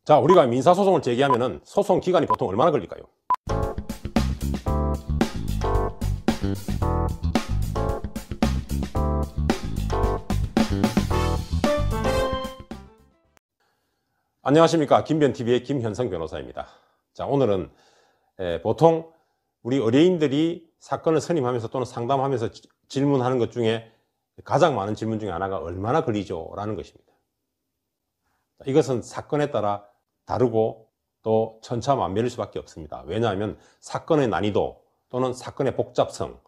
자, 우리가 민사소송을 제기하면은 소송 기간이 보통 얼마나 걸릴까요? 안녕하십니까. 김변TV의 김현성 변호사입니다. 자, 오늘은 보통 우리 의뢰인들이 사건을 선임하면서 또는 상담하면서 질문하는 것 중에 가장 많은 질문 중에 하나가 얼마나 걸리죠? 라는 것입니다. 이것은 사건에 따라 다르고 또 천차만별일 수밖에 없습니다. 왜냐하면 사건의 난이도 또는 사건의 복잡성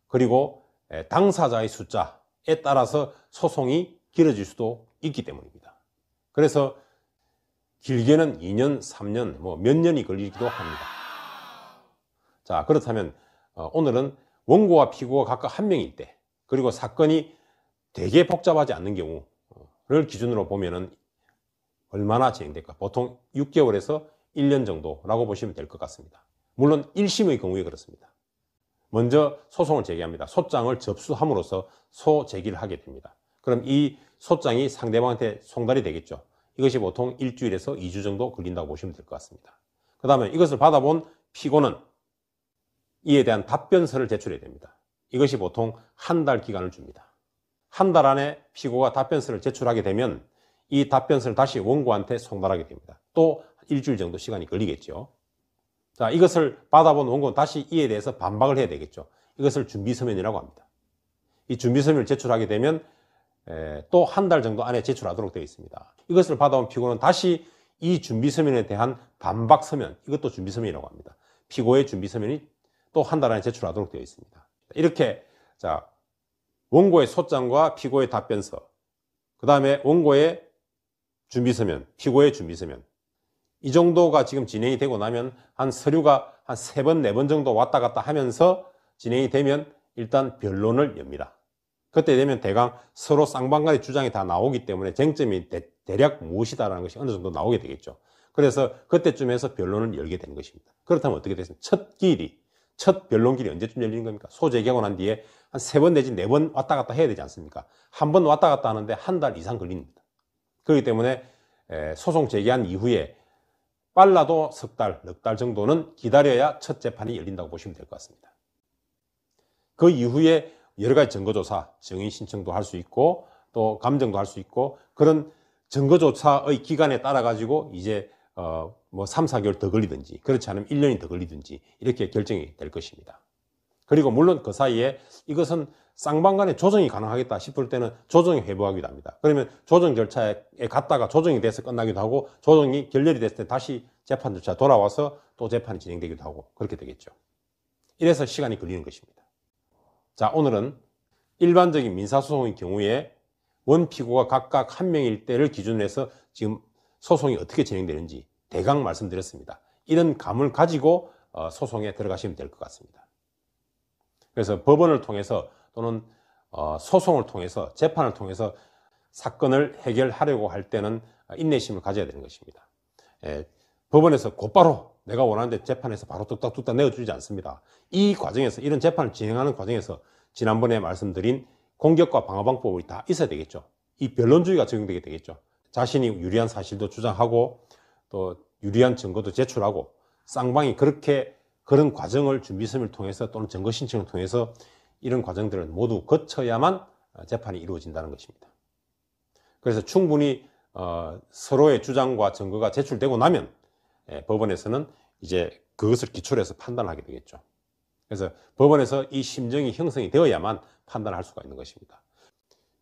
그리고 당사자의 숫자에 따라서 소송이 길어질 수도 있기 때문입니다. 그래서 길게는 2년, 3년, 몇 년이 걸리기도 합니다. 자, 그렇다면 오늘은 원고와 피고가 각각 한 명일 때 그리고 사건이 되게 복잡하지 않는 경우를 기준으로 보면은 얼마나 진행될까? 보통 6개월에서 1년 정도라고 보시면 될 것 같습니다. 물론 1심의 경우에 그렇습니다. 먼저 소송을 제기합니다. 소장을 접수함으로써 소제기를 하게 됩니다. 그럼 이 소장이 상대방한테 송달이 되겠죠. 이것이 보통 일주일에서 2주 정도 걸린다고 보시면 될 것 같습니다. 그 다음에 이것을 받아본 피고는 이에 대한 답변서를 제출해야 됩니다. 이것이 보통 한 달 기간을 줍니다. 한 달 안에 피고가 답변서를 제출하게 되면 이 답변서를 다시 원고한테 송달하게 됩니다. 또 일주일 정도 시간이 걸리겠죠. 자, 이것을 받아본 원고는 다시 이에 대해서 반박을 해야 되겠죠. 이것을 준비서면이라고 합니다. 이 준비서면을 제출하게 되면 또 한 달 정도 안에 제출하도록 되어 있습니다. 이것을 받아온 피고는 다시 이 준비서면에 대한 반박서면, 이것도 준비서면이라고 합니다. 피고의 준비서면이 또 한 달 안에 제출하도록 되어 있습니다. 이렇게 자, 원고의 소장과 피고의 답변서, 그 다음에 원고의 준비서면, 피고의 준비서면, 이 정도가 지금 진행이 되고 나면 한 서류가 한 3번, 4번 정도 왔다 갔다 하면서 진행이 되면 일단 변론을 엽니다. 그때 되면 대강 서로 쌍방간의 주장이 다 나오기 때문에 쟁점이 대략 무엇이다라는 것이 어느 정도 나오게 되겠죠. 그래서 그때쯤에서 변론을 열게 되는 것입니다. 그렇다면 어떻게 되겠습니까? 첫 변론길이 언제쯤 열리는 겁니까? 소제기하고 난 뒤에 한 3번 내지 4번 왔다 갔다 해야 되지 않습니까? 한 번 왔다 갔다 하는데 한 달 이상 걸립니다. 그렇기 때문에 소송 제기한 이후에 빨라도 석 달, 넉 달 정도는 기다려야 첫 재판이 열린다고 보시면 될 것 같습니다. 그 이후에 여러 가지 증거조사, 증인 신청도 할 수 있고 또 감정도 할 수 있고 그런 증거조사의 기간에 따라 가지고 이제 3, 4개월 더 걸리든지 그렇지 않으면 1년이 더 걸리든지 이렇게 결정이 될 것입니다. 그리고 물론 그 사이에 이것은 쌍방간에 조정이 가능하겠다 싶을 때는 조정이 회부하기도 합니다. 그러면 조정 절차에 갔다가 조정이 돼서 끝나기도 하고 조정이 결렬이 됐을 때 다시 재판 절차 돌아와서 또 재판이 진행되기도 하고 그렇게 되겠죠. 이래서 시간이 걸리는 것입니다. 자, 오늘은 일반적인 민사소송의 경우에 원피고가 각각 한 명일 때를 기준으로 해서 지금 소송이 어떻게 진행되는지 대강 말씀드렸습니다. 이런 감을 가지고 소송에 들어가시면 될 것 같습니다. 그래서 법원을 통해서 또는 소송을 통해서 재판을 통해서 사건을 해결하려고 할 때는 인내심을 가져야 되는 것입니다. 법원에서 곧바로 내가 원하는데 재판에서 바로 뚝딱뚝딱 내어주지 않습니다. 이 과정에서 이런 재판을 진행하는 과정에서 지난번에 말씀드린 공격과 방어 방법이 다 있어야 되겠죠. 이 변론주의가 적용되게 되겠죠. 자신이 유리한 사실도 주장하고 또 유리한 증거도 제출하고 쌍방이 그런 과정을 준비서면을 통해서 또는 증거 신청을 통해서 이런 과정들을 모두 거쳐야만 재판이 이루어진다는 것입니다. 그래서 충분히 서로의 주장과 증거가 제출되고 나면 법원에서는 이제 그것을 기초로 해서 판단하게 되겠죠. 그래서 법원에서 이 심정이 형성이 되어야만 판단할 수가 있는 것입니다.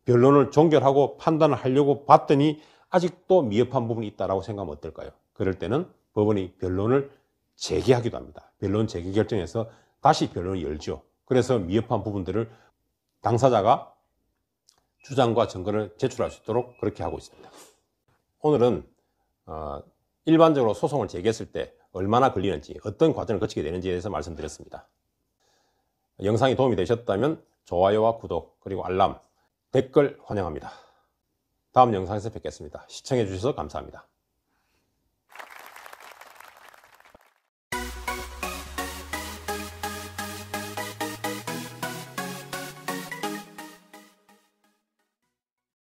변론을 종결하고 판단을 하려고 봤더니 아직도 미흡한 부분이 있다고 생각하면 어떨까요? 그럴 때는 법원이 변론을 재개하기도 합니다. 변론 재개 결정해서 다시 변론을 열죠. 그래서 미흡한 부분들을 당사자가 주장과 증거를 제출할 수 있도록 그렇게 하고 있습니다. 오늘은 일반적으로 소송을 제기했을 때 얼마나 걸리는지 어떤 과정을 거치게 되는지에 대해서 말씀드렸습니다. 영상이 도움이 되셨다면 좋아요와 구독 그리고 알람, 댓글 환영합니다. 다음 영상에서 뵙겠습니다. 시청해 주셔서 감사합니다.